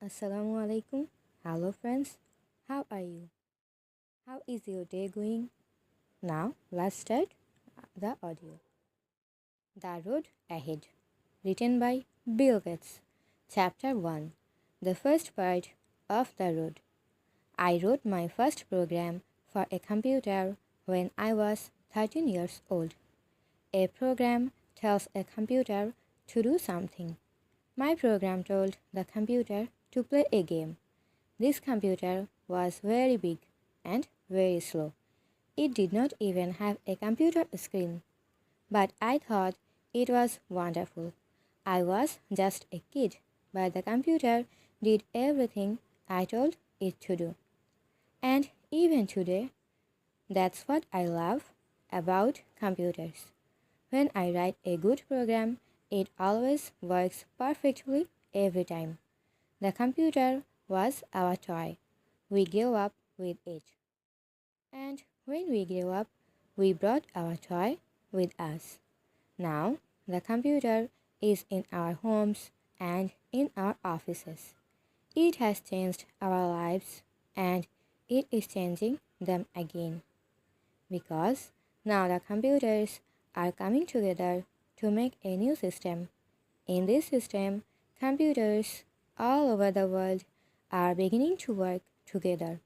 Assalamu alaikum. Hello friends. How are you? How is your day going? Now let's start the audio. The Road Ahead. Written by Bill Gates. Chapter 1. The first part of the road. I wrote my first program for a computer when I was 13 years old. A program tells a computer to do something. My program told the computer to play a game. This computer was very big and very slow. It did not even have a computer screen, but I thought it was wonderful. I was just a kid, but the computer did everything I told it to do. And even today, that's what I love about computers. When I write a good program, it always works perfectly every time. The computer was our toy. We grew up with it. And when we grew up, we brought our toy with us. Now, the computer is in our homes and in our offices. It has changed our lives and it is changing them again because now the computers are coming together to make a new system. In this system, computers all over the world are beginning to work together.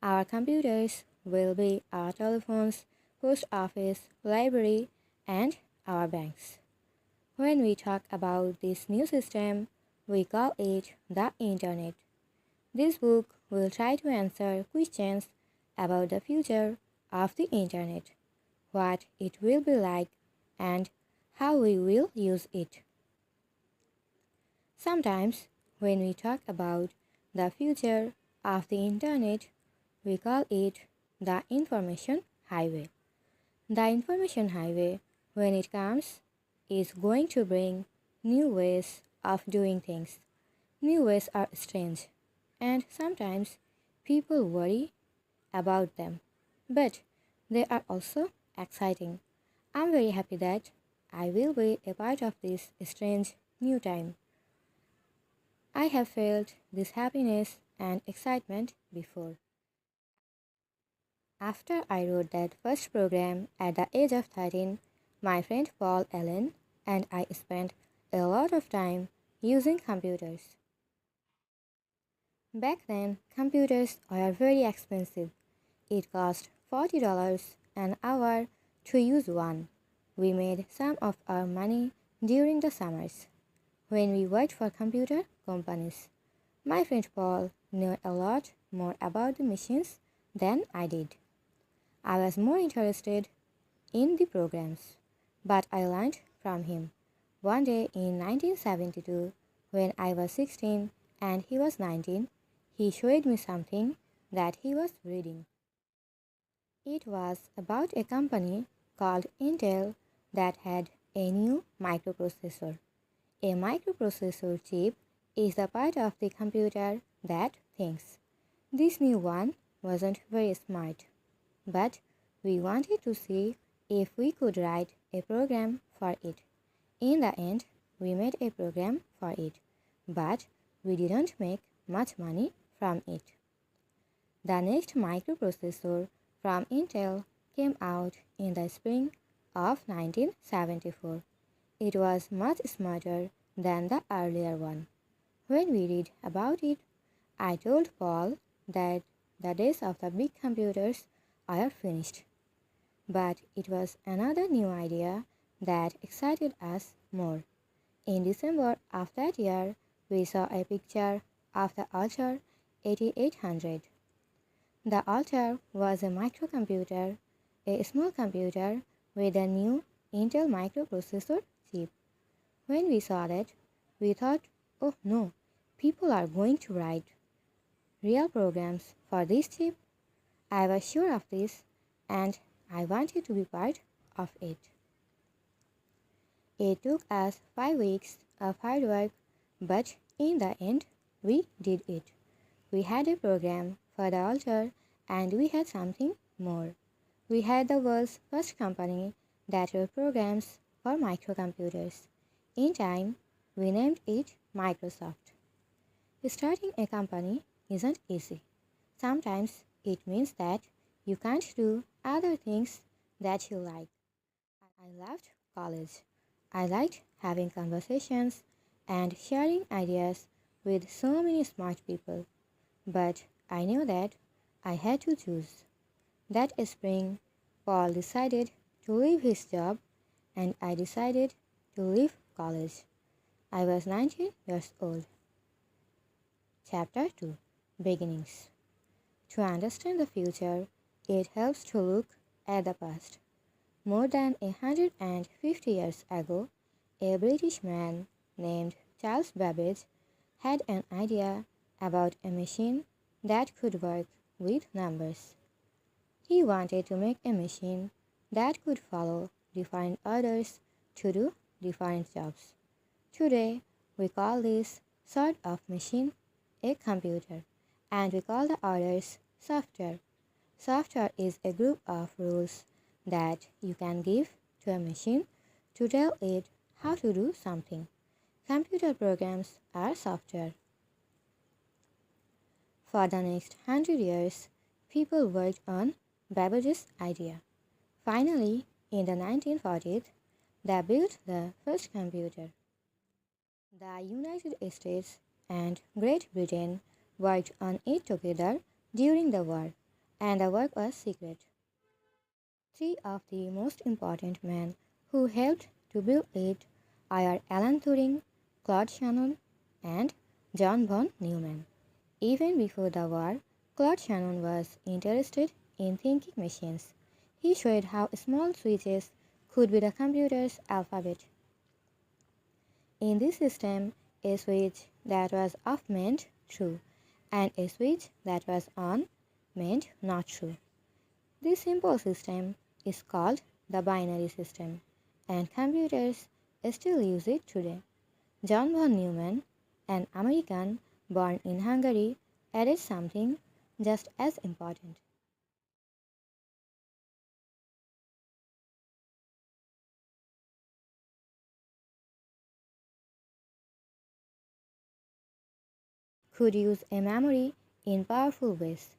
Our computers will be our telephones, post office, library, and our banks. When we talk about this new system, we call it the Internet. This book will try to answer questions about the future of the Internet, what it will be like, and how we will use it. Sometimes, when we talk about the future of the Internet, we call it the information highway. The information highway, when it comes, is going to bring new ways of doing things. New ways are strange, and sometimes people worry about them, but they are also exciting. I'm very happy that I will be a part of this strange new time. I have felt this happiness and excitement before. After I wrote that first program at the age of 13, my friend Paul Allen and I spent a lot of time using computers. Back then, computers were very expensive. It cost $40 an hour to use one. We made some of our money during the summers when we worked for computer companies. My friend Paul knew a lot more about the machines than I did. I was more interested in the programs, but I learned from him. One day in 1972, when I was 16 and he was 19, he showed me something that he was reading. It was about a company called Intel that had a new microprocessor. A microprocessor chip is the part of the computer that thinks. This new one wasn't very smart, but we wanted to see if we could write a program for it. In the end, we made a program for it, but we didn't make much money from it. The next microprocessor from Intel came out in the spring of 1974. It was much smarter than the earlier one. When we read about it, I told Paul that the days of the big computers are finished. But it was another new idea that excited us more. In December of that year, we saw a picture of the Altair 8800. The Altair was a microcomputer, a small computer with a new Intel microprocessor chip. When we saw that, we thought, oh no, people are going to write real programs for this chip. I was sure of this and I wanted to be part of it. It took us 5 weeks of hard work, but in the end, we did it. We had a program for the Altair and we had something more. We had the world's first company that wrote programs for microcomputers. In time, we named it Microsoft. Starting a company isn't easy. Sometimes it means that you can't do other things that you like. I loved college. I liked having conversations and sharing ideas with so many smart people. But I knew that I had to choose. That spring, Paul decided to leave his job, and I decided to leave college. I was 19 years old. Chapter 2, Beginnings. To understand the future, it helps to look at the past. More than 150 years ago, a British man named Charles Babbage had an idea about a machine that could work with numbers. He wanted to make a machine that could follow different orders to do different jobs. Today, we call this sort of machine a computer, and we call the orders software. Software is a group of rules that you can give to a machine to tell it how to do something. Computer programs are software. For the next 100 years, people worked on Babbage's idea. Finally, in the 1940s, they built the first computer. The United States and Great Britain worked on it together during the war, and the work was secret. Three of the most important men who helped to build it are Alan Turing, Claude Shannon, and John von Neumann. Even before the war, Claude Shannon was interested in thinking machines. He showed how small switches could be the computer's alphabet. In this system, a switch that was off meant true, and a switch that was on meant not true. This simple system is called the binary system, and computers still use it today. John von Neumann, an American born in Hungary, added something just as important. Could use a memory in powerful ways.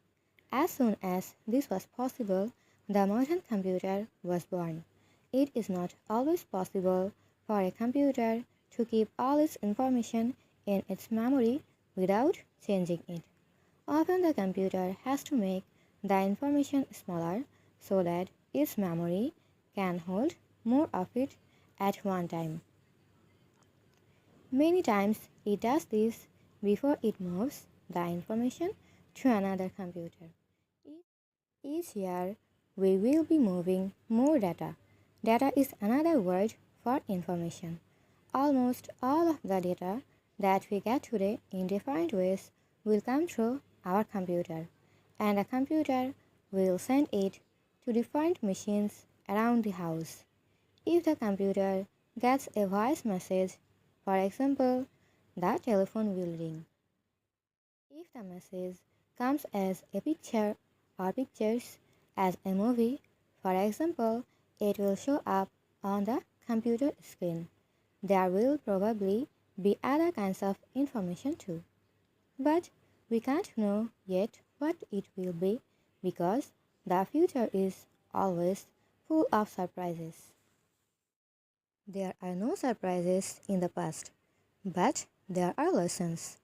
As soon as this was possible, the modern computer was born. It is not always possible for a computer to keep all its information in its memory without changing it. Often the computer has to make the information smaller so that its memory can hold more of it at one time. Many times it does this before it moves the information to another computer. Each year we will be moving more data. Data is another word for information. Almost all of the data that we get today in different ways will come through our computer, and the computer will send it to different machines around the house. If the computer gets a voice message, for example, the telephone will ring. If the message comes as a picture or pictures as a movie, for example, it will show up on the computer screen. There will probably be other kinds of information too. But we can't know yet what it will be because the future is always full of surprises. There are no surprises in the past, but there are lessons.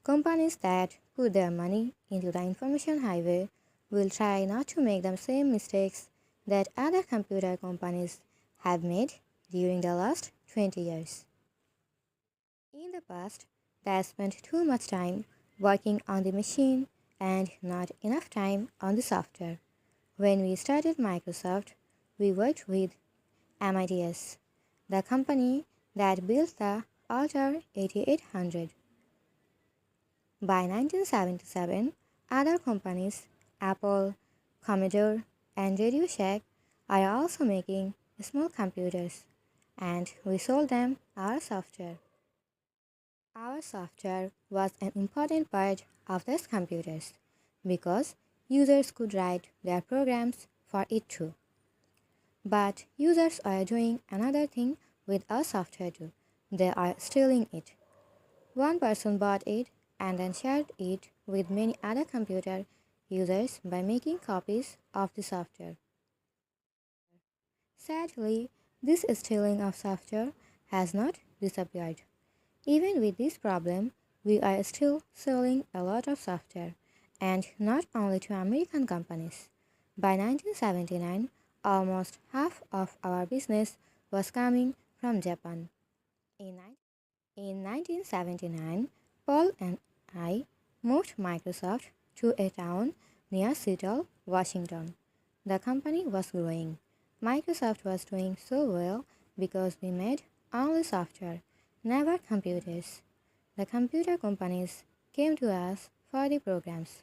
Companies that put their money into the information highway will try not to make the same mistakes that other computer companies have made during the last 20 years. In the past, they spent too much time working on the machine and not enough time on the software. When we started Microsoft, we worked with MITS, the company that built the Altair 8800. By 1977, other companies, Apple, Commodore, and Radio Shack, are also making small computers, and we sold them our software. Our software was an important part of these computers because users could write their programs for it too. But users are doing another thing with our software too. They are stealing it. One person bought it and then shared it with many other computer users by making copies of the software. Sadly, this stealing of software has not disappeared. Even with this problem, we are still selling a lot of software, and not only to American companies. By 1979, almost half of our business was coming from Japan. In, in 1979, Paul and I moved Microsoft to a town near Seattle, Washington. The company was growing. Microsoft was doing so well because we made only software, never computers. The computer companies came to us for the programs,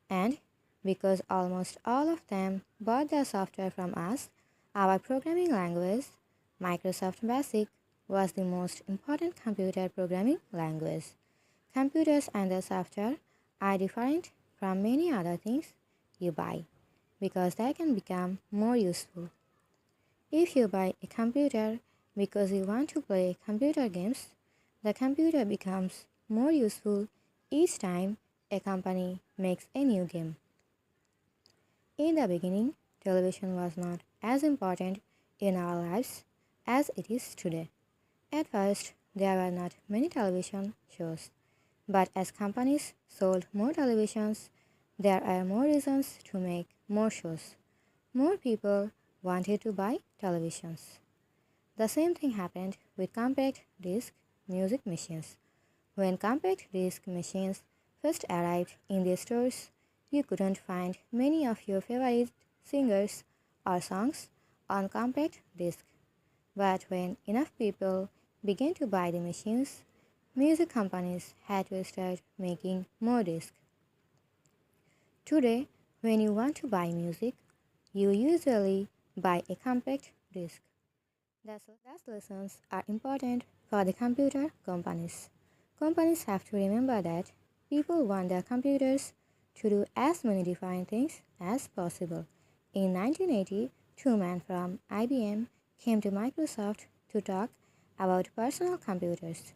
and because almost all of them bought their software from us, our programming language, Microsoft Basic, was the most important computer programming language. Computers and their software are different from many other things you buy because they can become more useful. If you buy a computer because you want to play computer games, the computer becomes more useful each time a company makes a new game. In the beginning, television was not as important in our lives as it is today. At first, there were not many television shows, but as companies sold more televisions, there are more reasons to make more shows. More people wanted to buy televisions. The same thing happened with compact disc music machines. When compact disc machines first arrived in the stores, you couldn't find many of your favorite singers or songs on compact disc. But when enough people began to buy the machines, music companies had to start making more discs. Today, when you want to buy music, you usually buy a compact disc. Those lessons are important for the computer companies. Companies have to remember that people want their computers to do as many different things as possible. In 1980, two men from IBM came to Microsoft to talk about personal computers,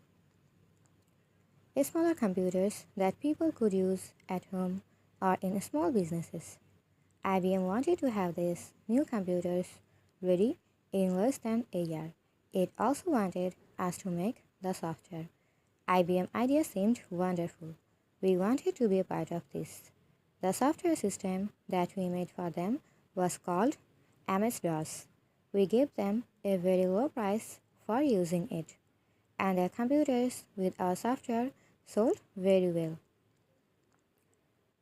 smaller computers that people could use at home or in small businesses. IBM wanted to have these new computers ready in less than a year. It also wanted us to make the software. IBM idea seemed wonderful. We wanted to be a part of this. The software system that we made for them was called MS-DOS. We gave them a very low price for using it, and their computers with our software sold very well.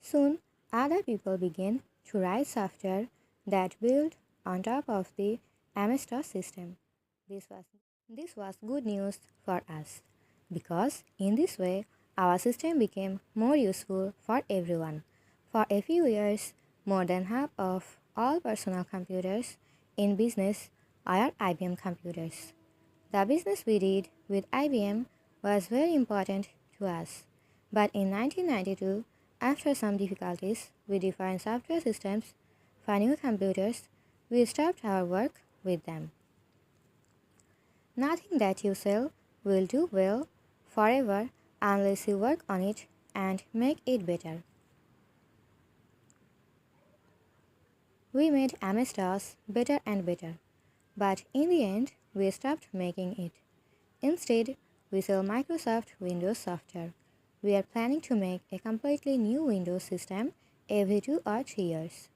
Soon, other people began to write software that built on top of the MS-DOS system. This was, this was good news for us because in this way our system became more useful for everyone. For a few years, more than half of all personal computers in business are IBM computers. The business we did with IBM was very important to us. But in 1992, after some difficulties with different software systems for new computers, we stopped our work with them. Nothing that you sell will do well forever unless you work on it and make it better. We made MS-DOS better and better, but in the end, we stopped making it. Instead, we sell Microsoft Windows software. We are planning to make a completely new Windows system every 2 or 3 years.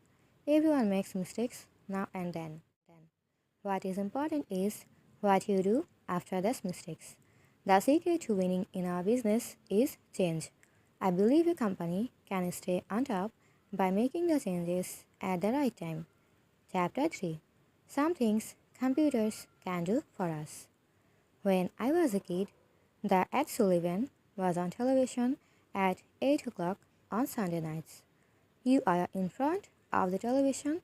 Everyone makes mistakes now and then. What is important is what you do after those mistakes. The secret to winning in our business is change. I believe a company can stay on top by making the changes at the right time. Chapter 3. Some things computers can do for us. When I was a kid, the Ed Sullivan was on television at 8 o'clock on Sunday nights. You are in front of the television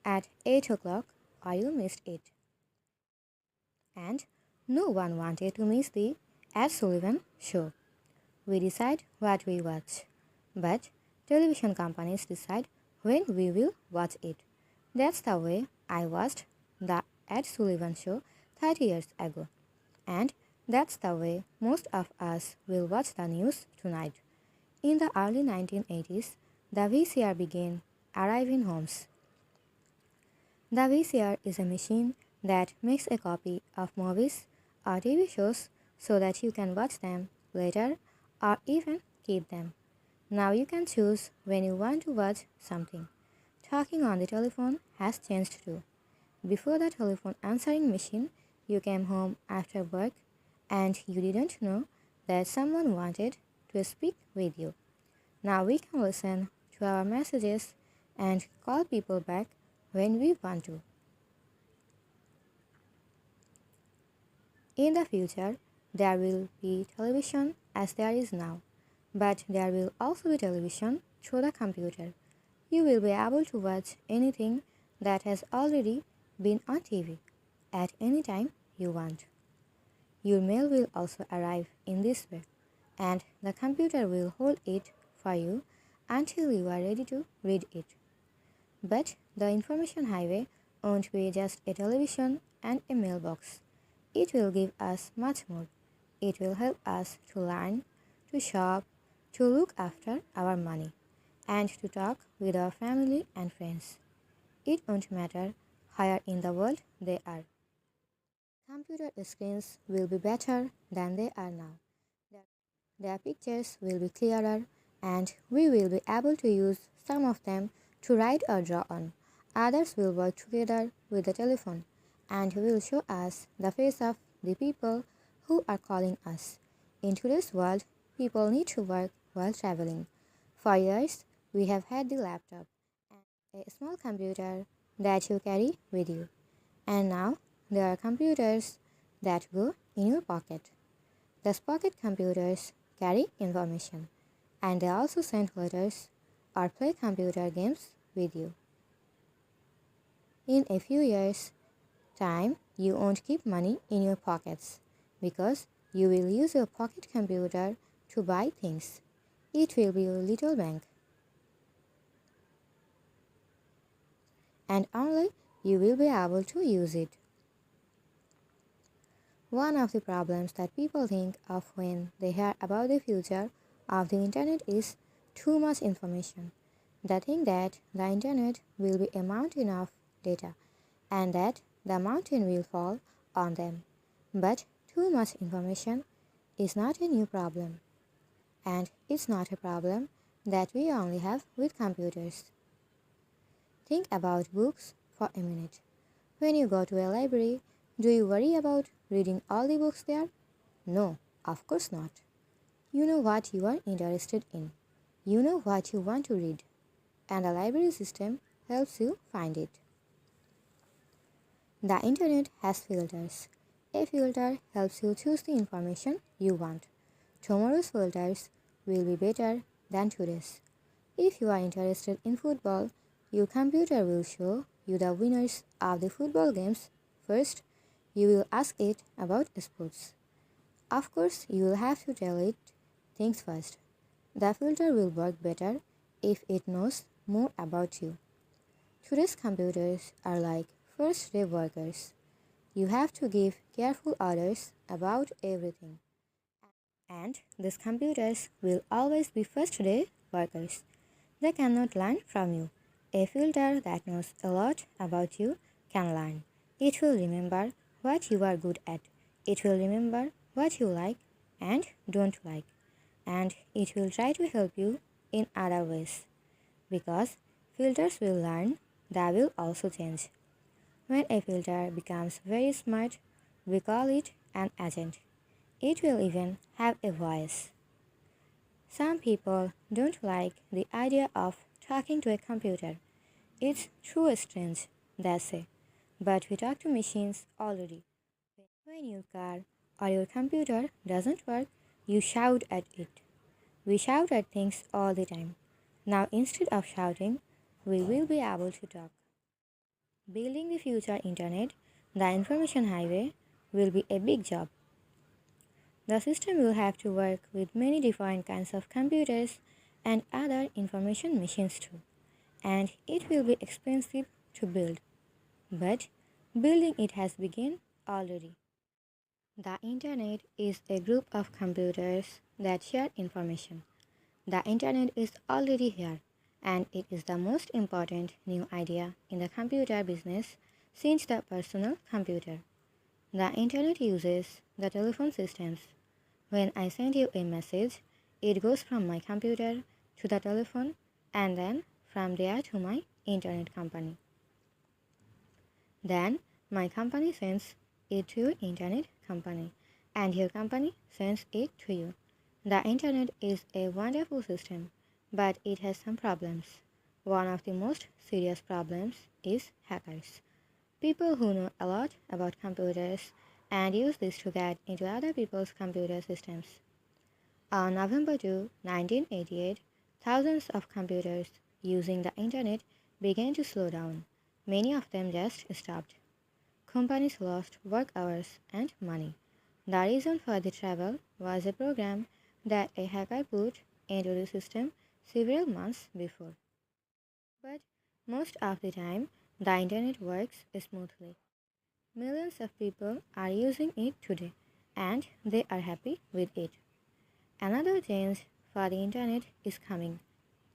at 8 o'clock or you missed it. And no one wanted to miss the Ed Sullivan show. We decide what we watch, but television companies decide when we will watch it. That's the way I watched the Ed Sullivan show 30 years ago. And that's the way most of us will watch the news tonight. In the early 1980s, the VCR began arriving in homes. The VCR is a machine that makes a copy of movies or TV shows so that you can watch them later or even keep them. Now you can choose when you want to watch something. Talking on the telephone has changed too. Before the telephone answering machine, you came home after work and you didn't know that someone wanted to speak with you. Now we can listen to our messages and call people back when we want to. In the future, there will be television as there is now, but there will also be television through the computer. You will be able to watch anything that has already been on TV at any time you want. Your mail will also arrive in this way, and the computer will hold it for you until you are ready to read it. But the information highway won't be just a television and a mailbox. It will give us much more. It will help us to learn, to shop, to look after our money, and to talk with our family and friends. It won't matter where in the world they are. Computer screens will be better than they are now. Their pictures will be clearer, and we will be able to use some of them to write or draw on. Others will work together with the telephone and will show us the face of the people who are calling us. In today's world, people need to work while traveling. For years, we have had the laptop, a small computer that you carry with you. And now, there are computers that go in your pocket. These pocket computers carry information, and they also send letters or play computer games with you. In a few years' time, you won't keep money in your pockets because you will use your pocket computer to buy things. It will be your little bank, and only you will be able to use it. One of the problems that people think of when they hear about the future of the internet is too much information. They think that the internet will be a mountain of data and that the mountain will fall on them. But too much information is not a new problem, and it's not a problem that we only have with computers. Think about books for a minute. When you go to a library, do you worry about reading all the books there? No, of course not. You know what you are interested in. You know what you want to read, and the library system helps you find it. The internet has filters. A filter helps you choose the information you want. Tomorrow's filters will be better than today's. If you are interested in football, your computer will show you the winners of the football games first. You will ask it about sports. Of course, you will have to tell it things first. The filter will work better if it knows more about you. Today's computers are like first-day workers. You have to give careful orders about everything. And these computers will always be first-day workers. They cannot learn from you. A filter that knows a lot about you can learn. It will remember what you are good at. It will remember what you like and don't like. And it will try to help you in other ways. Because filters will learn, they will also change. When a filter becomes very smart, we call it an agent. It will even have a voice. Some people don't like the idea of talking to a computer. It's too strange, they say. But we talk to machines already. When your car or your computer doesn't work, you shout at it. We shout at things all the time. Now, instead of shouting, we will be able to talk. Building the future internet, the information highway, will be a big job. The system will have to work with many different kinds of computers and other information machines too. And it will be expensive to build. But building it has begun already. The internet is a group of computers that share information. The internet is already here, and it is the most important new idea in the computer business since the personal computer. The internet uses the telephone systems. When I send you a message, it goes from my computer to the telephone and then from there to my internet company. Then my company sends it to your internet company, and your company sends it to you. The internet is a wonderful system, but it has some problems. One of the most serious problems is hackers. People who know a lot about computers and use this to get into other people's computer systems. On November 2, 1988, thousands of computers using the internet began to slow down. Many of them just stopped. Companies lost work hours and money. The reason for the trouble was a program that a hacker put into the system several months before. But most of the time, the internet works smoothly. Millions of people are using it today, and they are happy with it. Another change for the internet is coming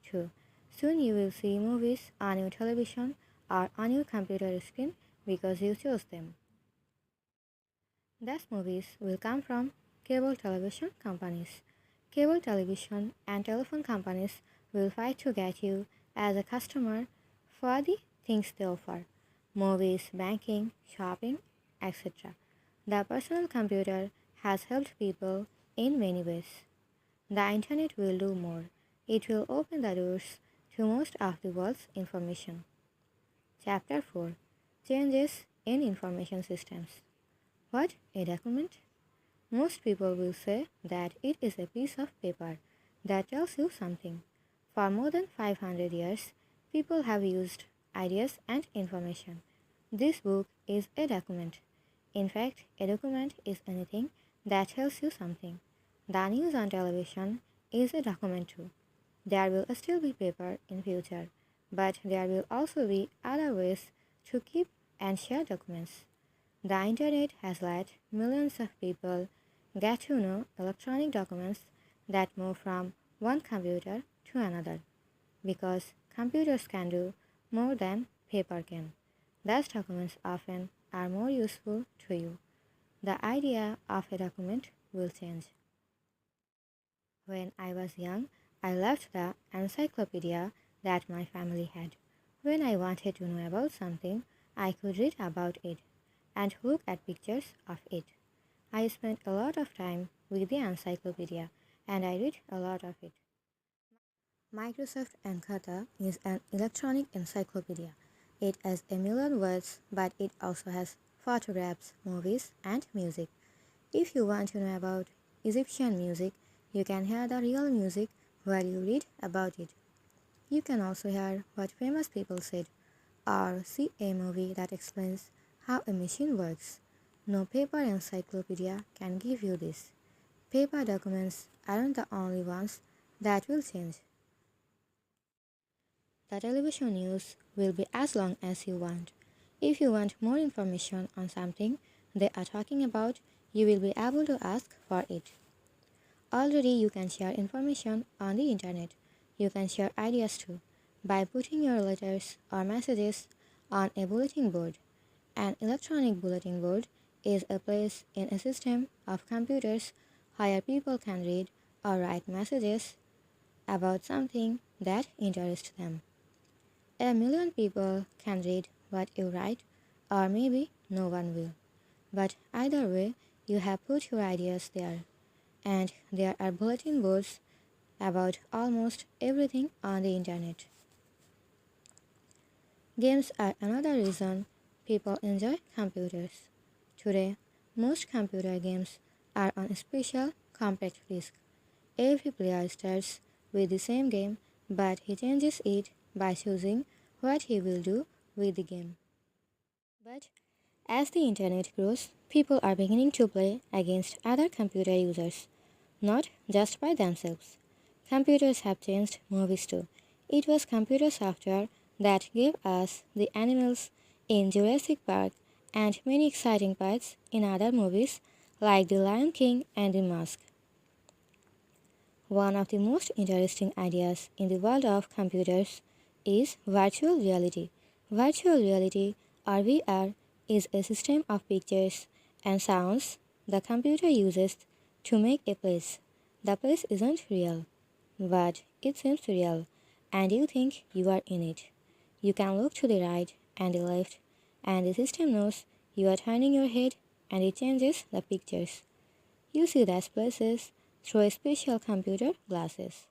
too. Soon you will see movies on your television or on your computer screen because you chose them. These movies will come from cable television companies. Cable television and telephone companies will fight to get you as a customer for the things they offer movies, banking, shopping, etc. The personal computer has helped people in many ways. The internet will do more. It will open the doors to most of the world's information. Chapter 4 Changes in Information Systems. What a document? Most people will say that it is a piece of paper that tells you something. For more than 500 years, people have used ideas and information. This book is a document. In fact, a document is anything that tells you something. The news on television is a document too. There will still be paper in future, but there will also be other ways to keep and share documents. The internet has let millions of people get to know electronic documents that move from one computer to another. Because computers can do more than paper can, these documents often are more useful to you. The idea of a document will change. When I was young, I loved the encyclopedia that my family had. When I wanted to know about something, I could read about it and look at pictures of it. I spent a lot of time with the encyclopedia and I read a lot of it. Microsoft Encarta is an electronic encyclopedia. It has a million words, but it also has photographs, movies, and music. If you want to know about Egyptian music, you can hear the real music while you read about it. You can also hear what famous people said, or see a movie that explains how a machine works. No paper encyclopedia can give you this. Paper documents aren't the only ones that will change. The television news will be as long as you want. If you want more information on something they are talking about, you will be able to ask for it. Already you can share information on the internet. You can share ideas too by putting your letters or messages on a bulletin board. An electronic bulletin board is a place in a system of computers where people can read or write messages about something that interests them. A million people can read what you write, or maybe no one will. But either way, you have put your ideas there. And there are bulletin boards about almost everything on the internet. Games are another reason people enjoy computers. Today, most computer games are on a special compact disc. Every player starts with the same game, but he changes it by choosing what he will do with the game. But as the internet grows, people are beginning to play against other computer users, not just by themselves. Computers have changed movies too. It was computer software that gave us the animals in Jurassic Park and many exciting parts in other movies like The Lion King and The Mask. One of the most interesting ideas in the world of computers is virtual reality. Virtual reality, or VR, is a system of pictures and sounds the computer uses to make a place. The place isn't real, but it seems real, and you think you are in it. You can look to the right and the left, and the system knows you are turning your head and it changes the pictures. You see those places through special computer glasses.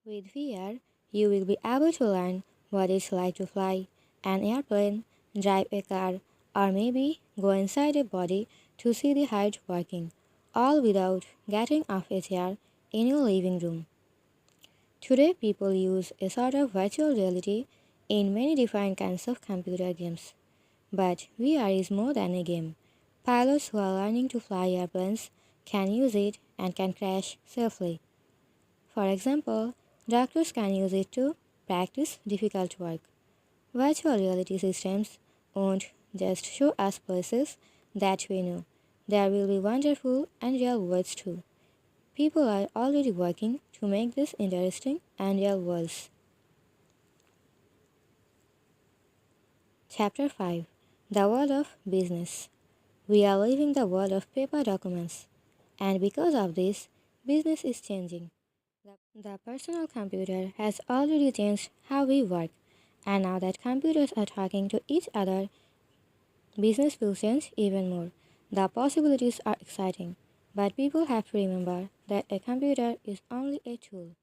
With VR, you will be able to learn what it's like to fly an airplane, drive a car, or maybe go inside a body to see the heart working, all without getting off a chair in your living room. Today, people use a sort of virtual reality in many different kinds of computer games. But VR is more than a game. Pilots who are learning to fly airplanes can use it and can crash safely. For example, doctors can use it to practice difficult work. Virtual reality systems won't just show us places that we know. There will be wonderful and real worlds too. People are already working to make this interesting and real worlds. Chapter 5: The World of Business. We are leaving the world of paper documents, and because of this, business is changing. The personal computer has already changed how we work, and now that computers are talking to each other, business will change even more. The possibilities are exciting, but people have to remember that a computer is only a tool.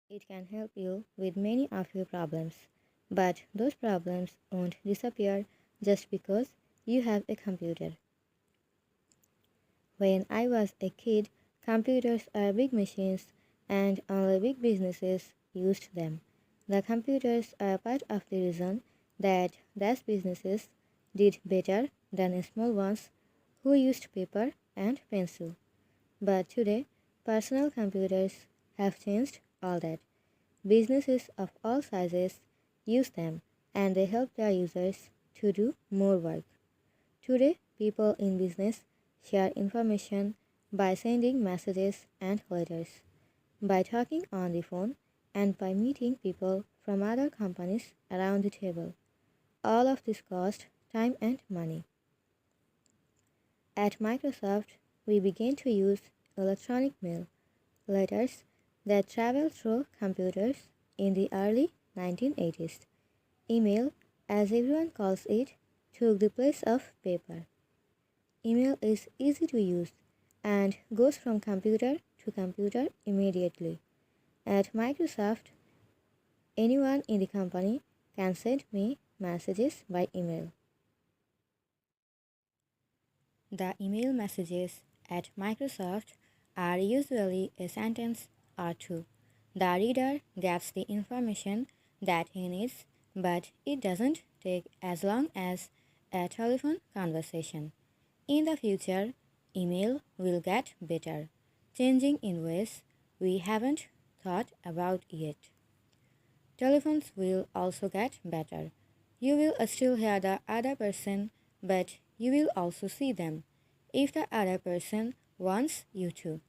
It can help you with many of your problems, but those problems won't disappear just because you have a computer. When I was a kid, computers are big machines and only big businesses used them. The computers are part of the reason that those businesses did better than small ones who used paper and pencil. But today, personal computers have changed all that. Businesses of all sizes use them and they help their users to do more work. Today, people in business share information by sending messages and letters, by talking on the phone, and by meeting people from other companies around the table. All of this cost time and money. At Microsoft, we began to use electronic mail, letters that travel through computers in the early 1980s. Email, as everyone calls it, took the place of paper. Email is easy to use and goes from computer to computer immediately. At Microsoft, anyone in the company can send me messages by email. The email messages at Microsoft are usually a sentence or two. The reader gets the information that he needs, but it doesn't take as long as a telephone conversation. In the future, email will get better, changing in ways we haven't thought about yet. Telephones will also get better. You will still hear the other person, but you will also see them if the other person wants you to.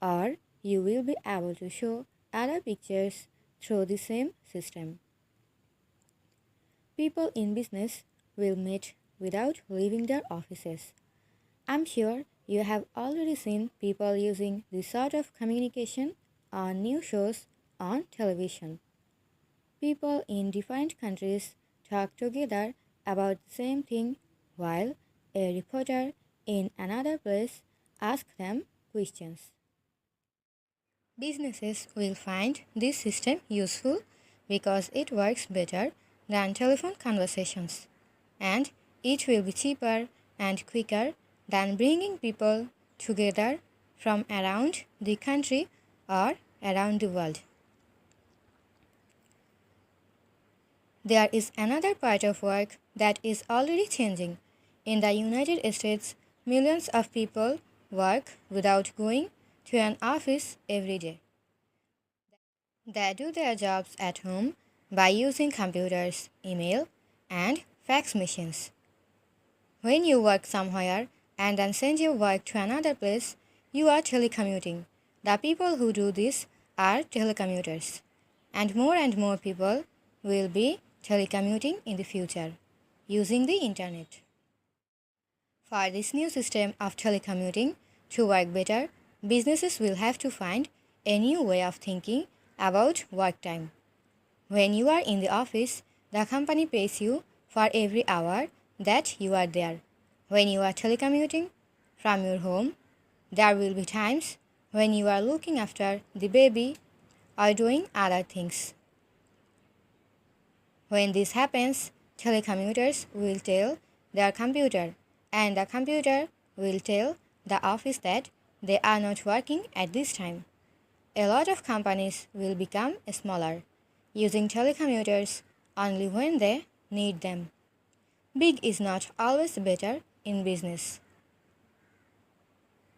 Or you will be able to show other pictures through the same system. People in business will meet without leaving their offices. I'm sure you have already seen people using this sort of communication on new shows on television. People in different countries talk together about the same thing while a reporter in another place asks them questions. Businesses will find this system useful because it works better than telephone conversations, and it will be cheaper and quicker than bringing people together from around the country or around the world. There is another part of work that is already changing. In the United States, millions of people work without going to an office every day. They do their jobs at home by using computers, email, and fax machines. When you work somewhere and then send your work to another place, you are telecommuting. The people who do this are telecommuters, and more people will be telecommuting in the future using the internet. For this new system of telecommuting to work better, businesses will have to find a new way of thinking about work time. When you are in the office, the company pays you for every hour that you are there. When you are telecommuting from your home, there will be times when you are looking after the baby or doing other things. When this happens, telecommuters will tell their computer, and the computer will tell the office that they are not working at this time. A lot of companies will become smaller, using telecommuters only when they need them. Big is not always better in business.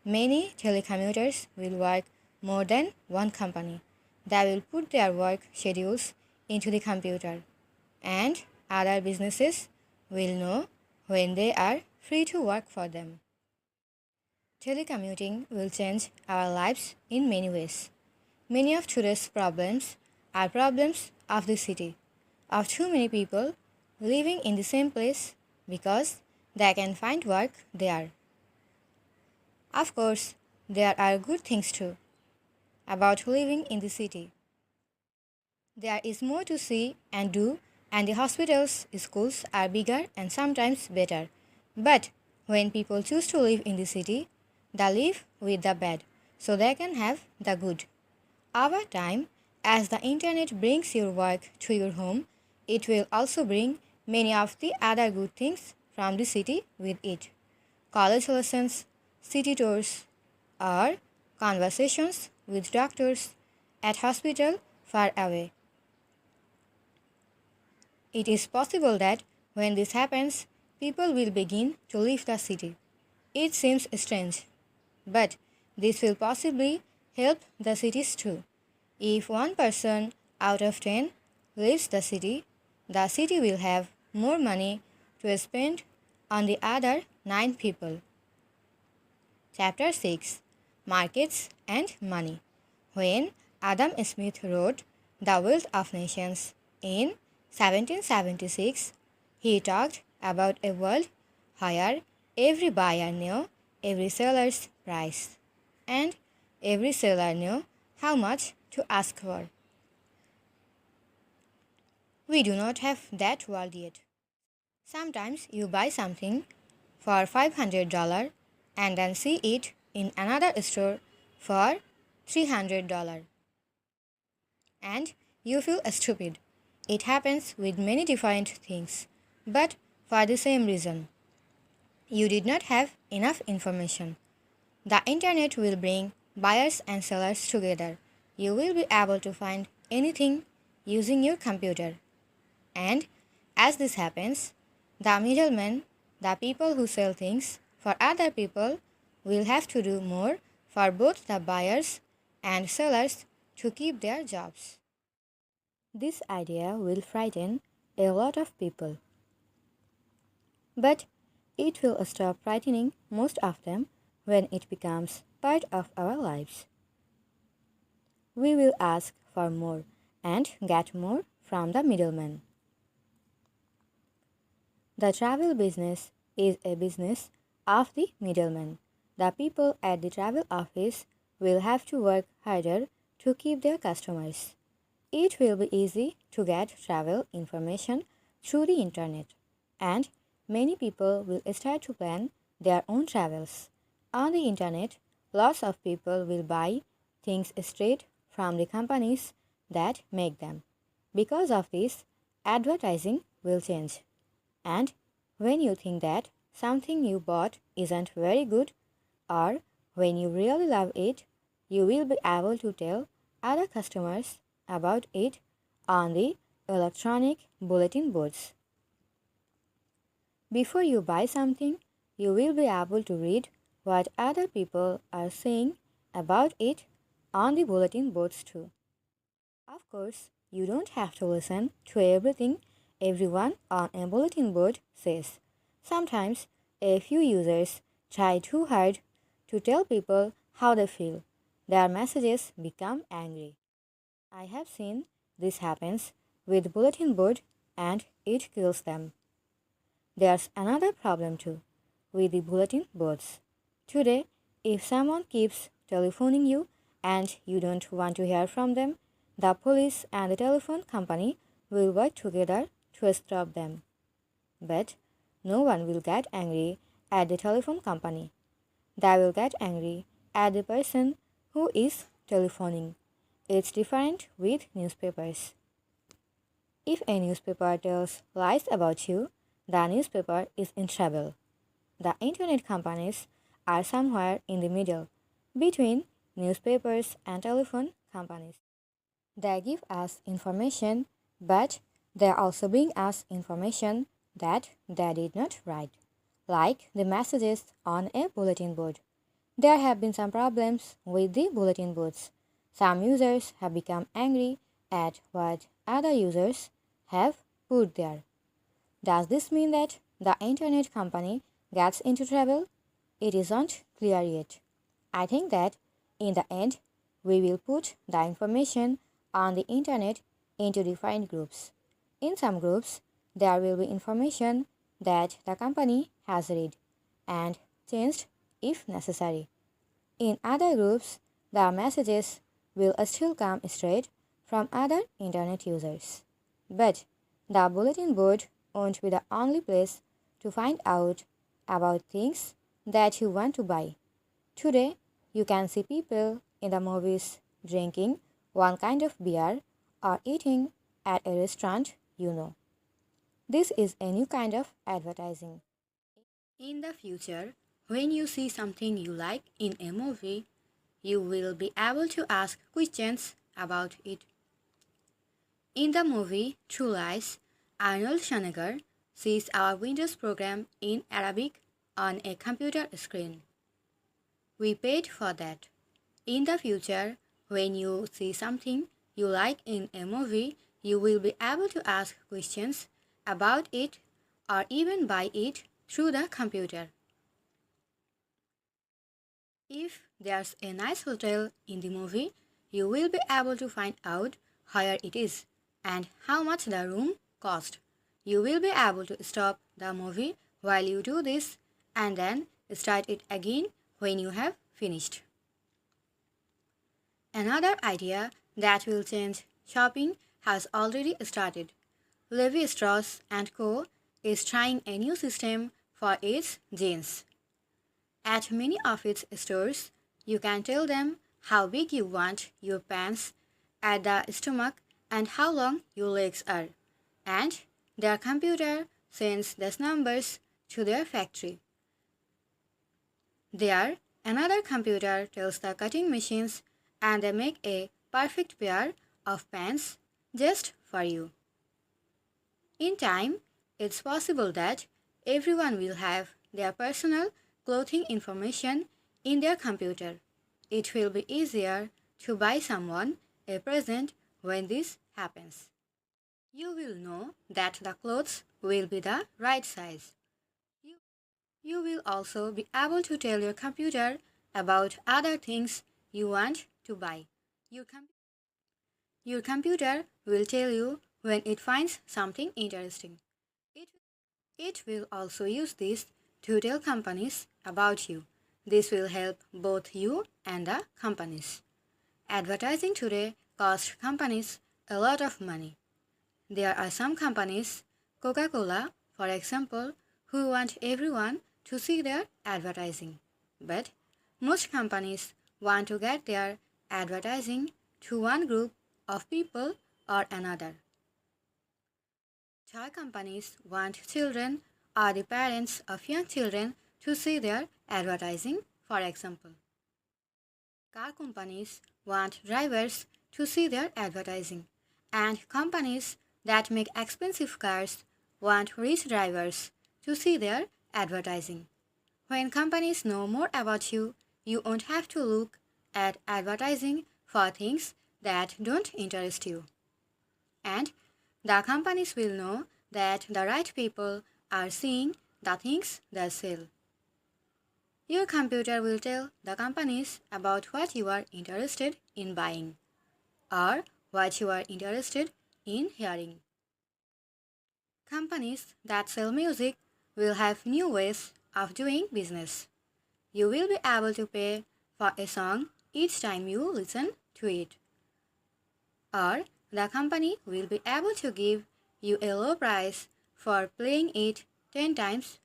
Many telecommuters will work more than one company. They will put their work schedules into the computer, and other businesses will know when they are free to work for them. Telecommuting will change our lives in many ways. Many of today's problems are problems of the city, of too many people living in the same place because they can find work there. Of course, there are good things too about living in the city. There is more to see and do, and the hospitals, schools are bigger and sometimes better. But when people choose to live in the city, they live with the bad, so they can have the good. Over time, as the internet brings your work to your home, it will also bring many of the other good things from the city with it. College lessons, city tours, or conversations with doctors at hospital far away. It is possible that when this happens, people will begin to leave the city. It seems strange, but this will possibly help the cities too. If one person out of 10 leaves the city will have more money to spend on the other 9 people. Chapter 6, Markets and Money. When Adam Smith wrote The Wealth of Nations in 1776, he talked about a world where every buyer knew every seller's price and every seller knew how much to ask for. We do not have that world yet. Sometimes you buy something for $500 and then see it in another store for $300 and you feel stupid. It happens with many different things, but for the same reason. You did not have enough information. The internet will bring buyers and sellers together. You will be able to find anything using your computer. And as this happens, the middlemen, the people who sell things for other people, will have to do more for both the buyers and sellers to keep their jobs. This idea will frighten a lot of people. But it will stop frightening most of them when it becomes part of our lives. We will ask for more and get more from the middleman. The travel business is a business of the middleman. The people at the travel office will have to work harder to keep their customers. It will be easy to get travel information through the internet, and many people will start to plan their own travels. On the internet, lots of people will buy things straight from the companies that make them. Because of this, advertising will change. And when you think that something you bought isn't very good, or when you really love it, you will be able to tell other customers about it on the electronic bulletin boards. Before you buy something, you will be able to read what other people are saying about it on the bulletin boards too. Of course, you don't have to listen to everything everyone on a bulletin board says. Sometimes a few users try too hard to tell people how they feel. their messages become angry. I have seen this happens with bulletin board and it kills them. There's another problem too with the bulletin boards. Today, if someone keeps telephoning you and you don't want to hear from them, the police and the telephone company will work together to stop them. But no one will get angry at the telephone company. They will get angry at the person who is telephoning. It's different with newspapers. If a newspaper tells lies about you, the newspaper is in trouble. The internet companies are somewhere in the middle between newspapers and telephone companies. They give us information, but they also bring us information that they did not write, like the messages on a bulletin board. There have been some problems with the bulletin boards. Some users have become angry at what other users have put there. Does this mean that the internet company gets into trouble? It isn't clear yet. I think that in the end, we will put the information on the internet into different groups. In some groups, there will be information that the company has read and changed if necessary. In other groups, the messages will still come straight from other internet users. But the bulletin board won't be the only place to find out about things that you want to buy. Today, you can see people in the movies drinking one kind of beer or eating at a restaurant you know. This is a new kind of advertising. In the future, when you see something you like in a movie, you will be able to ask questions about it. In the movie True Lies, Arnold Schwarzenegger sees our Windows program in Arabic on a computer screen. We paid for that. In the future, when you see something you like in a movie, you will be able to ask questions about it or even buy it through the computer. If there's a nice hotel in the movie, you will be able to find out where it is and how much the room cost. You will be able to stop the movie while you do this and then start it again when you have finished. Another idea that will change shopping has already started. Levi Strauss & Co. is trying a new system for its jeans. At many of its stores, you can tell them how big you want your pants at the stomach and how long your legs are. And their computer sends those numbers to their factory. There, another computer tells the cutting machines and they make a perfect pair of pants just for you. In time, it's possible that everyone will have their personal clothing information in their computer. It will be easier to buy someone a present when this happens. You will know that the clothes will be the right size. You will also be able to tell your computer about other things you want to buy. Your computer will tell you when it finds something interesting. It, it will also use this to tell companies about you. This will help both you and the companies. Advertising today costs companies a lot of money. There are some companies, Coca-Cola, for example, who want everyone to see their advertising. But most companies want to get their advertising to one group of people or another. Toy companies want children or the parents of young children to see their advertising, for example. Car companies want drivers to see their advertising, and companies that make expensive cars want rich drivers to see their advertising. When companies know more about you, you won't have to look at advertising for things that don't interest you. And the companies will know that the right people are seeing the things they sell. Your computer will tell the companies about what you are interested in buying or what you are interested in hearing. Companies that sell music will have new ways of doing business. You will be able to pay for a song each time you listen to it. Or the company will be able to give you a low price for playing it 10 times,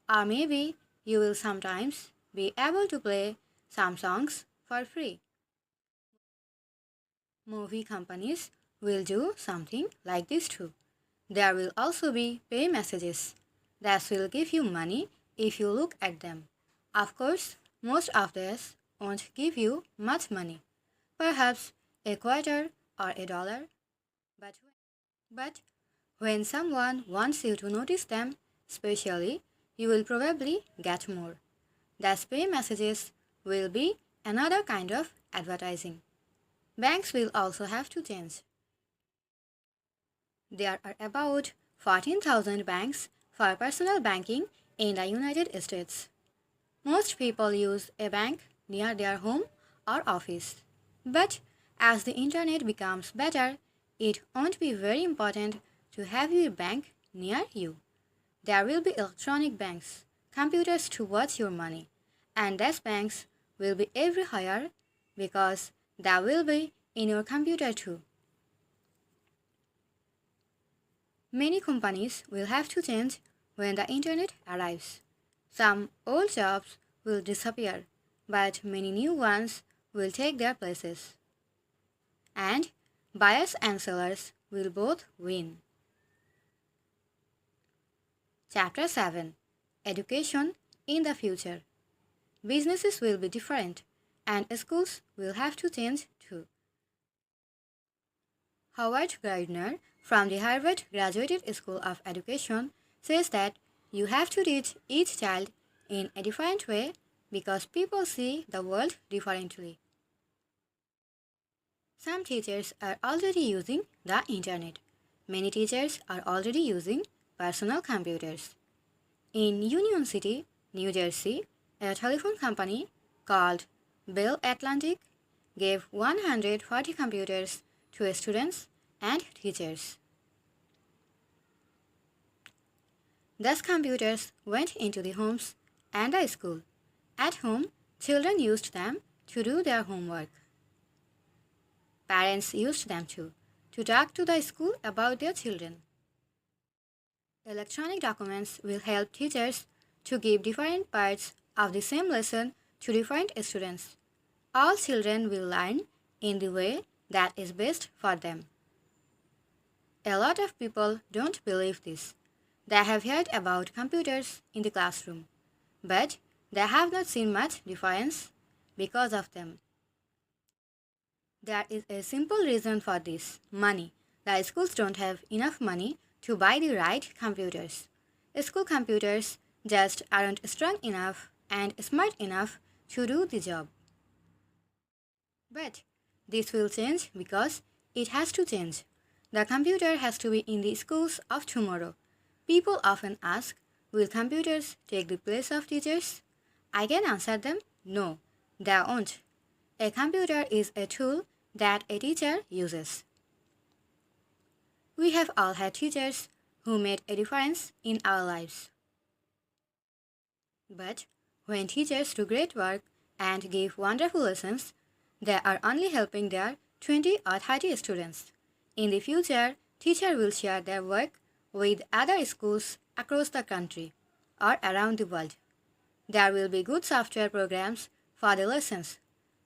or maybe you will sometimes be able to play some songs for free. Movie companies will do something like this too. There will also be pay messages that will give you money if you look at them. Of course, most of these won't give you much money, perhaps a quarter or a dollar, but, but when someone wants you to notice them, especially, you will probably get more. These pay messages will be another kind of advertising. Banks will also have to change. There are about 14,000 banks for personal banking in the United States. Most people use a bank near their home or office. But as the internet becomes better, it won't be very important to have your bank near you. There will be electronic banks, computers to watch your money, and these banks will be everywhere because they will be in your computer too. Many companies will have to change when the internet arrives. Some old jobs will disappear, but many new ones will take their places. And buyers and sellers will both win. Chapter 7: Education in the Future. Businesses will be different, and schools will have to change too. Howard Gardner from the Harvard Graduate School of Education says that you have to teach each child in a different way because people see the world differently. Some teachers are already using the internet. Many teachers are already using personal computers. In Union City, New Jersey, a telephone company called Bell Atlantic gave 140 computers to students and teachers. These computers went into the homes and the school. At home, children used them to do their homework. Parents used them too, to talk to the school about their children. Electronic documents will help teachers to give different parts of the same lesson to different students. All children will learn in the way that is best for them. A lot of people don't believe this. They have heard about computers in the classroom, but they have not seen much difference because of them. There is a simple reason for this: money. The schools don't have enough money to buy the right computers. School computers just aren't strong enough and smart enough to do the job. But this will change because it has to change. The computer has to be in the schools of tomorrow. People often ask, will computers take the place of teachers? I can answer them, no, they won't. A computer is a tool that a teacher uses. We have all had teachers who made a difference in our lives. But when teachers do great work and give wonderful lessons, they are only helping their 20 or 30 students. In the future, teachers will share their work with other schools across the country or around the world. There will be good software programs for the lessons.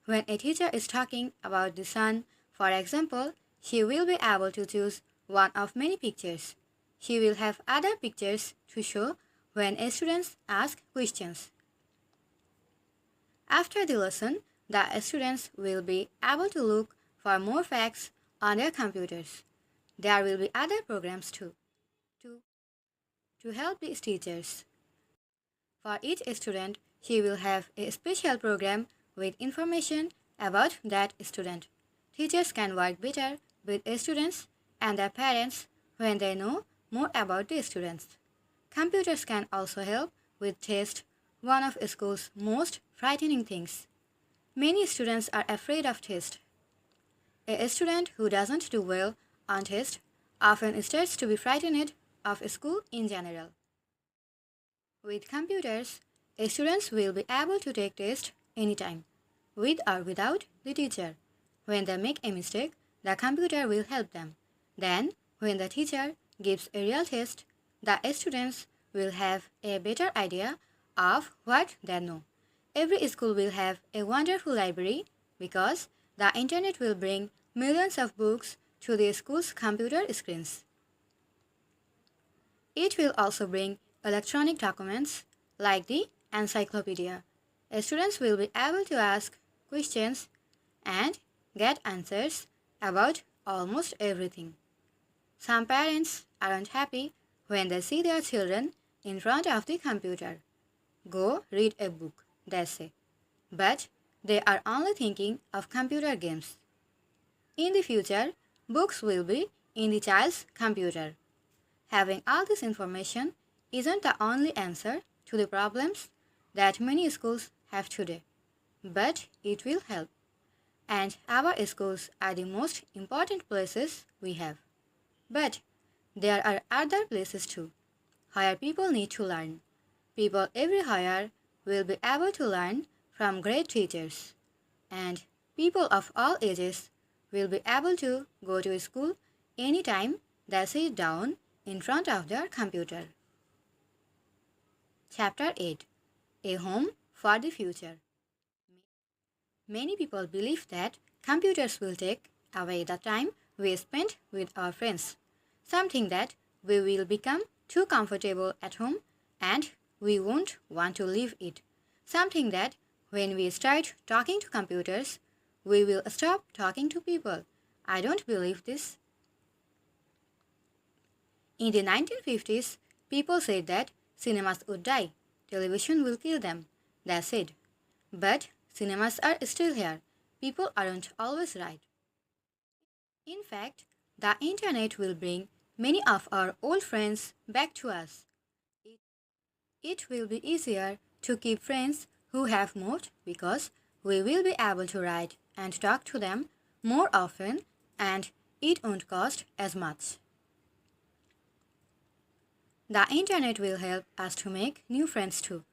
When a teacher is talking about the sun, for example, she will be able to choose one of many pictures. She will have other pictures to show when students ask questions. After the lesson, the students will be able to look for more facts on their computers. There will be other programs too to help these teachers. For each student, she will have a special program with information about that student. Teachers can work better with students and their parents when they know more about the students. Computers can also help with tests one of school's most frightening things. Many students are afraid of tests. A student who doesn't do well on tests often starts to be frightened of school in general. With computers, students will be able to take tests anytime, with or without the teacher. When they make a mistake, the computer will help them. Then, when the teacher gives a real test, the students will have a better idea of what they know. Every school will have a wonderful library because the internet will bring millions of books to the school's computer screens. It will also bring electronic documents like the encyclopedia. Students will be able to ask questions and get answers about almost everything. Some parents aren't happy when they see their children in front of the computer. Go read a book, they say. But they are only thinking of computer games. In the future, books will be in the child's computer. Having all this information isn't the only answer to the problems that many schools have today, but it will help. And our schools are the most important places we have. But there are other places too, where people need to learn. People everywhere will be able to learn from great teachers. And people of all ages will be able to go to school anytime they sit down in front of their computer. Chapter 8: A Home for the Future. Many people believe that computers will take away the time we spend with our friends. Some think that we will become too comfortable at home and we won't want to leave it. Some think that when we start talking to computers, we will stop talking to people. I don't believe this. In the 1950s, people said that cinemas would die, television will kill them. They said. But cinemas are still here. People aren't always right. In fact, the internet will bring many of our old friends back to us. It will be easier to keep friends who have moved because we will be able to write and talk to them more often and it won't cost as much. The internet will help us to make new friends too.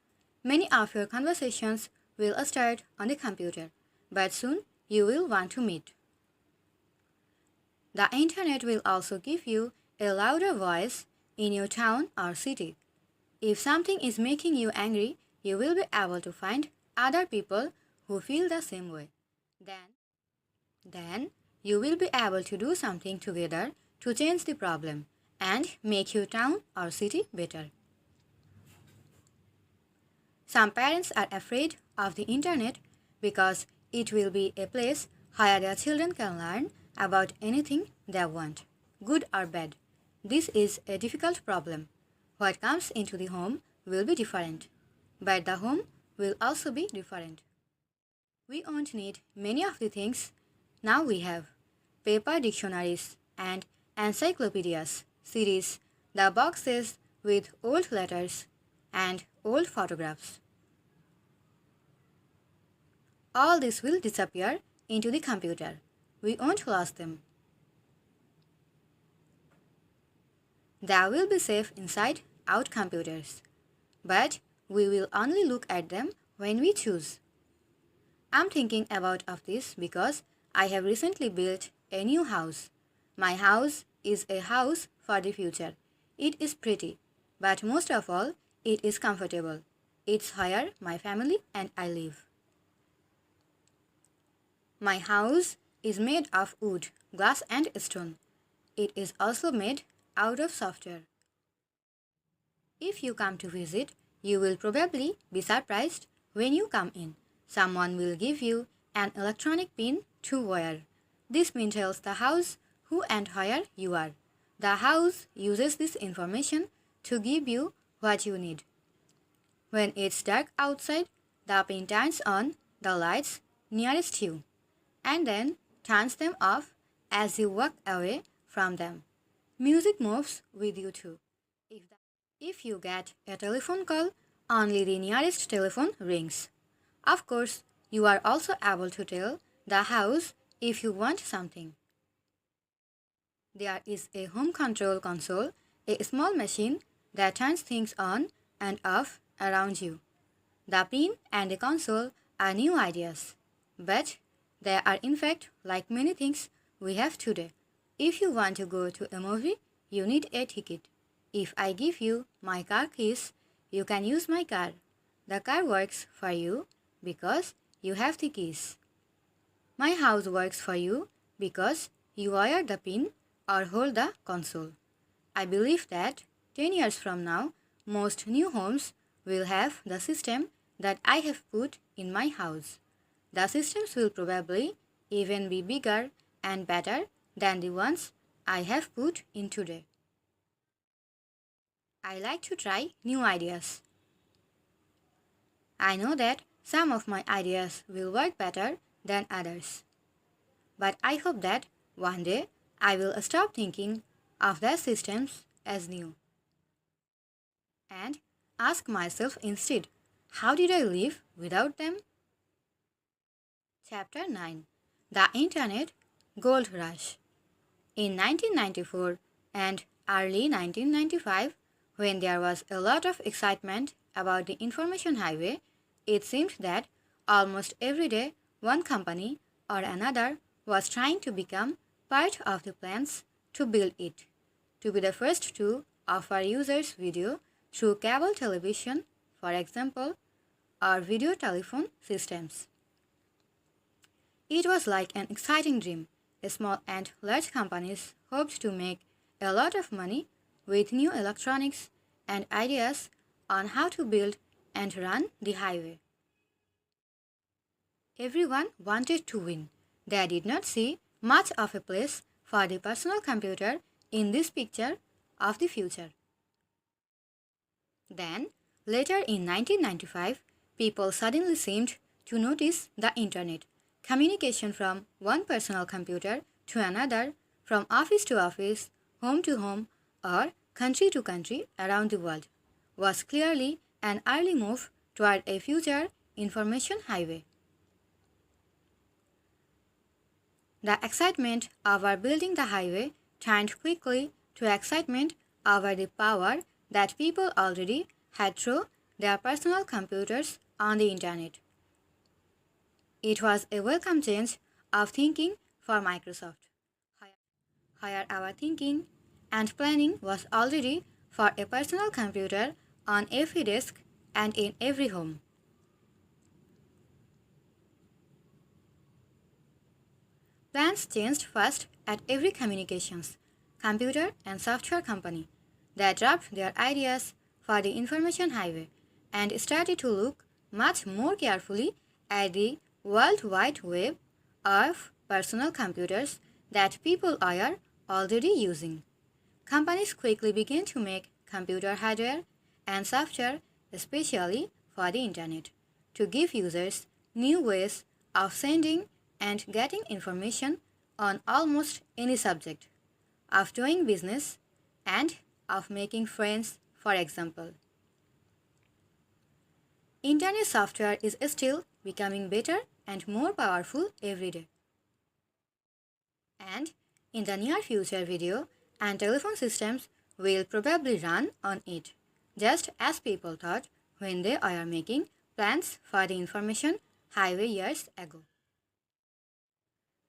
Many of your conversations will start on the computer, but soon you will want to meet. The internet will also give you a louder voice in your town or city. If something is making you angry, you will be able to find other people who feel the same way. Then you will be able to do something together to change the problem and make your town or city better. Some parents are afraid of the internet because it will be a place where their children can learn about anything they want, good or bad. This is a difficult problem. What comes into the home will be different, but the home will also be different. We won't need many of the things now we have: paper dictionaries and encyclopedias, series, the boxes with old letters and old photographs. All this will disappear into the computer. We won't lose them. They will be safe inside out computers, but we will only look at them when we choose. I'm thinking about of this because I have recently built a new house. My house is a house for the future. It is pretty, but most of all, it is comfortable. It's where my family and I live. My house is made of wood, glass and stone. It is also made out of software. If you come to visit, you will probably be surprised when you come in. Someone will give you an electronic pin to wear. This pin tells the house who and where you are. The house uses this information to give you what you need. When it's dark outside, the pin turns on the lights nearest you and then turns them off as you walk away from them. Music moves with you too. If you get a telephone call only the nearest telephone rings. Of course, you are also able to tell the house if you want something. There is a home control console, a small machine that turns things on and off around you. The pin and the console are new ideas, but they are in fact like many things we have today. If you want to go to a movie, you need a ticket. If I give you my car keys, you can use my car. The car works for you because you have the keys. My house works for you because you wire the pin or hold the console. I believe that 10 years from now, most new homes will have the system that I have put in my house. The systems will probably even be bigger and better than the ones I have put in today. I like to try new ideas. I know that some of my ideas will work better than others. But I hope that one day I will stop thinking of their systems as new and ask myself instead, how did I live without them? Chapter 9: The Internet Gold Rush. In 1994 and early 1995, when there was a lot of excitement about the information highway, it seemed that almost every day one company or another was trying to become part of the plans to build it, to be the first to offer users video through cable television, for example, or video telephone systems. It was like an exciting dream. Small and large companies hoped to make a lot of money with new electronics and ideas on how to build and run the highway. Everyone wanted to win. They did not see much of a place for the personal computer in this picture of the future. Then, later in 1995, people suddenly seemed to notice the internet. Communication from one personal computer to another, from office to office, home to home, or country to country around the world, was clearly an early move toward a future information highway. The excitement over building the highway turned quickly to excitement over the power that people already had through their personal computers on the internet. It was a welcome change of thinking for Microsoft, where our thinking and planning was already for a personal computer on every desk and in every home. Plans changed first at every communications, computer and software company. They dropped their ideas for the information highway and started to look much more carefully at the World Wide Web of personal computers that people are already using. Companies quickly began to make computer hardware and software especially for the internet to give users new ways of sending and getting information on almost any subject, of doing business, and of making friends, for example. Internet software is still becoming better and more powerful every day. And in the near future, video and telephone systems will probably run on it, just as people thought when they were making plans for the information highway years ago.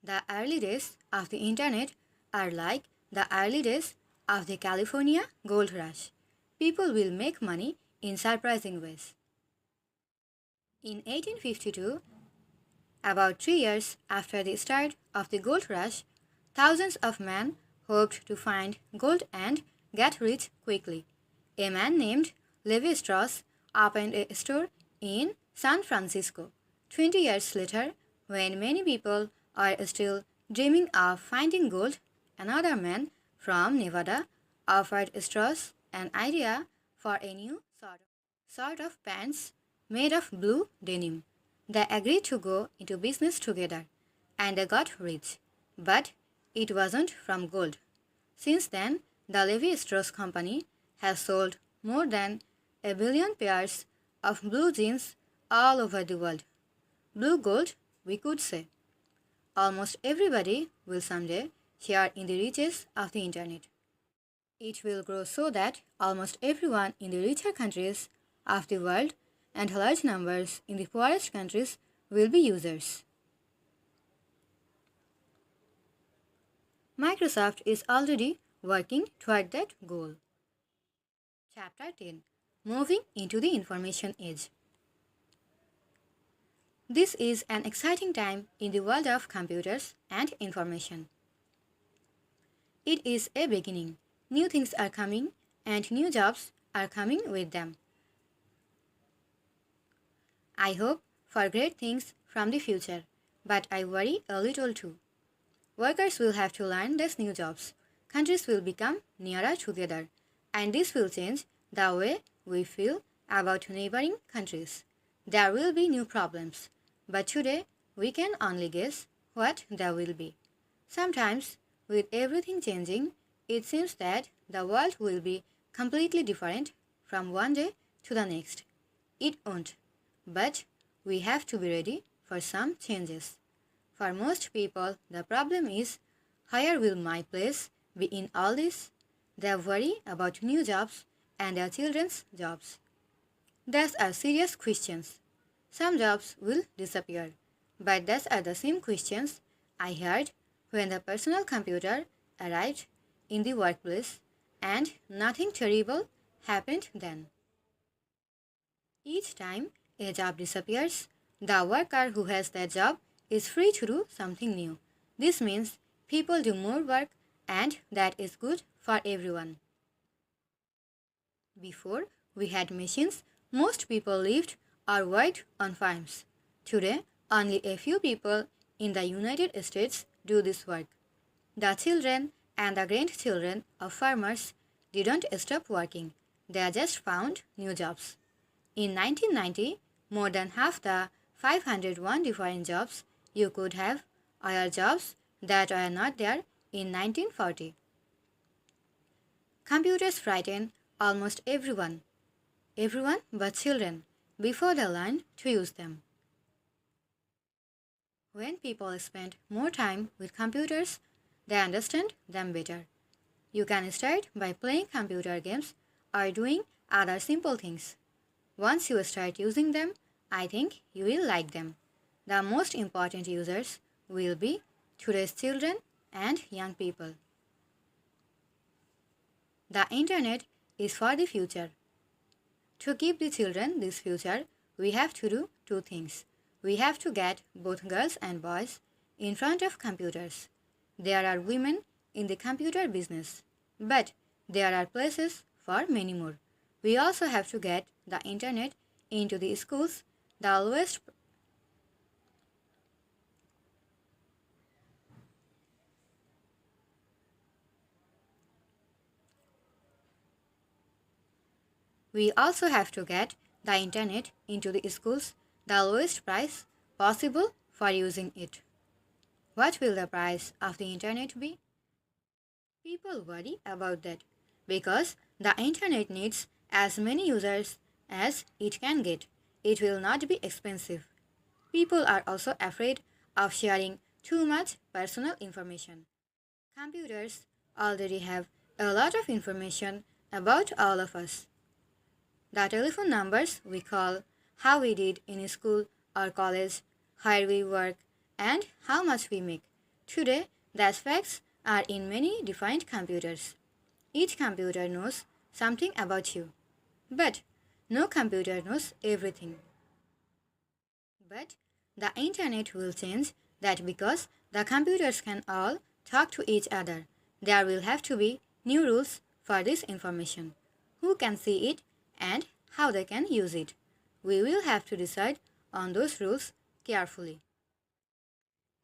The early days of the internet are like the early days of the California gold rush. People will make money in surprising ways. In 1852, about 3 years after the start of the gold rush, thousands of men hoped to find gold and get rich quickly. A man named Levi Strauss opened a store in San Francisco. 20 years later, when many people are still dreaming of finding gold, another man from Nevada offered Strauss an idea for a new sort of pants made of blue denim. They agreed to go into business together, and they got rich. But it wasn't from gold. Since then, the Levi Strauss Company has sold more than 1 billion pairs of blue jeans all over the world. Blue gold, we could say. Almost everybody will someday share in the riches of the internet. It will grow so that almost everyone in the richer countries of the world and large numbers in the poorest countries will be users. Microsoft is already working toward that goal. Chapter 10: Moving into the Information Age. This is an exciting time in the world of computers and information. It is a beginning. New things are coming and new jobs are coming with them. I hope for great things from the future, but I worry a little too. Workers will have to learn these new jobs. Countries will become nearer together, and this will change the way we feel about neighboring countries. There will be new problems, but today we can only guess what there will be. Sometimes, with everything changing, it seems that the world will be completely different from one day to the next. It won't, but we have to be ready for some changes. For most people, the problem is, where will my place be in all this? They worry about new jobs and their children's jobs. These are serious questions. Some jobs will disappear, but these are the same questions I heard when the personal computer arrived in the workplace, and nothing terrible happened then. Each time a job disappears, the worker who has that job is free to do something new. This means people do more work, and that is good for everyone. Before we had machines, most people lived or worked on farms. Today, only a few people in the United States do this work. The children and the grandchildren of farmers didn't stop working, they just found new jobs. In 1990, more than half the 501 different jobs you could have are jobs that were not there in 1940. Computers frighten almost everyone but children, before they learn to use them. When people spend more time with computers, they understand them better. You can start by playing computer games or doing other simple things. Once you start using them, I think you will like them. The most important users will be today's children and young people. The internet is for the future. To give the children this future, we have to do two things. We have to get both girls and boys in front of computers. There are women in the computer business, but there are places for many more. We also have to get the internet into the schools. The lowest We also have to get the internet into the schools, the lowest price possible for using it. What will the price of the internet be? People worry about that because the internet needs as many users as it can get. It will not be expensive. People are also afraid of sharing too much personal information. Computers already have a lot of information about all of us. The telephone numbers we call, how we did in school or college, where we work, and how much we make. Today, these facts are in many defined computers. Each computer knows something about you. But no computer knows everything. But the internet will change that because the computers can all talk to each other. There will have to be new rules for this information. Who can see it and how they can use it? We will have to decide on those rules carefully.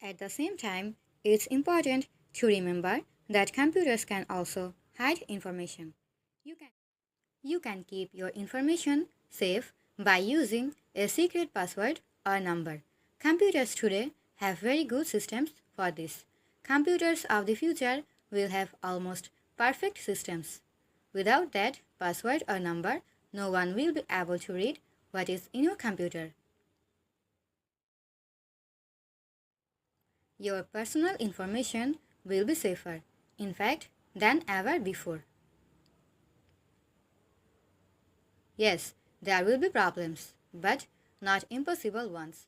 At the same time, it's important to remember that computers can also hide information. You can keep your information safe by using a secret password or number. Computers today have very good systems for this. Computers of the future will have almost perfect systems. Without that password or number, no one will be able to read what is in your computer. Your personal information will be safer, in fact, than ever before. Yes, there will be problems, but not impossible ones.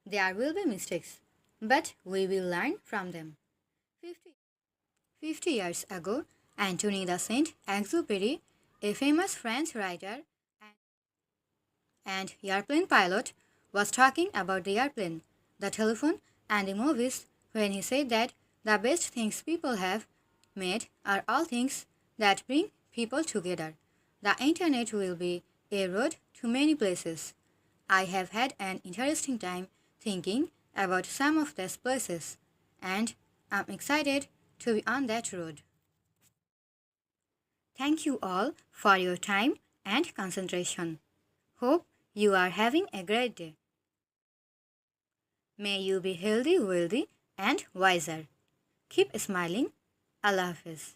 There will be mistakes, but we will learn from them. 50 years ago, Antony de Saint-Exupéry, a famous French writer and airplane pilot, was talking about the airplane, the telephone, and the movies when he said that the best things people have made are all things that bring people together. The internet will be a road to many places. I have had an interesting time thinking about some of these places, and I'm excited to be on that road. Thank you all for your time and concentration. Hope you are having a great day. May you be healthy, wealthy, and wiser. Keep smiling. Allah Hafiz.